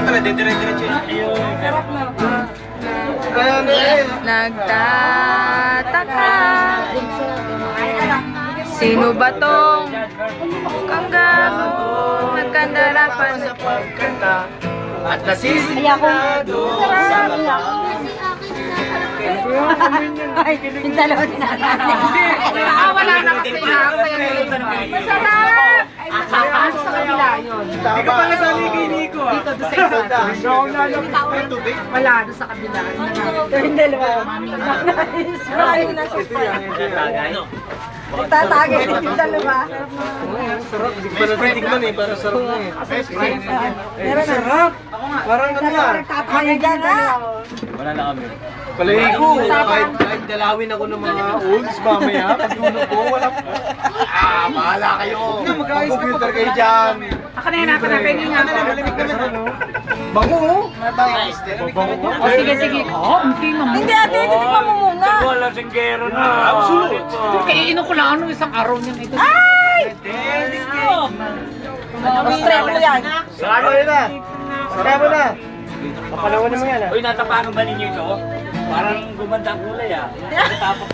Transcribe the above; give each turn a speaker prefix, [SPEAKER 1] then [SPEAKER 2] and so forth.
[SPEAKER 1] pala, dire-diretso na.
[SPEAKER 2] Sarap na.
[SPEAKER 3] Nagtataka. Sino ba tong kanggang nagkandarapan
[SPEAKER 1] Sa pagkanta at nasisigurado sa lahat.
[SPEAKER 2] Ay, yung dalawa din natin.
[SPEAKER 3] wala na kasi masarap.
[SPEAKER 2] Ano sa kabila yun?
[SPEAKER 1] Hindi ka pala sabi kay Nico ah.
[SPEAKER 2] Dito, doon sa isa. Wala, doon sa kabila. Yung dalawa. Maraming nasa Nagtatagay din yung dalawa.
[SPEAKER 1] Sarap, hindi ko pala titigman eh, para sarap na eh.
[SPEAKER 2] Meron na.
[SPEAKER 1] Sarap! Parang ano
[SPEAKER 2] Dalawa
[SPEAKER 1] ah.
[SPEAKER 2] nagtatagay dyan ha.
[SPEAKER 4] Wala na kami.
[SPEAKER 1] Palagi ko, kahit dalawin ako ng mga olds mamaya, pagtulog ko, walang... Bahala kayo! Mag-computer kayo dyan!
[SPEAKER 2] Ako na yan, ako na. Pwede nga ako.
[SPEAKER 1] Bango oh!
[SPEAKER 2] O sige, sige. Hindi ate, titikman mo muna.
[SPEAKER 4] Wala singgero na.
[SPEAKER 1] Absolute!
[SPEAKER 2] Kaya inom ko lang ano isang araw niyan ito. Ay! Stress mo yan.
[SPEAKER 1] Sarap na! Sarap na! Kapalawan mo yan ah!
[SPEAKER 4] Uy, natapakan ba ninyo ito? Parang gumanda ang kulay ah. Natapok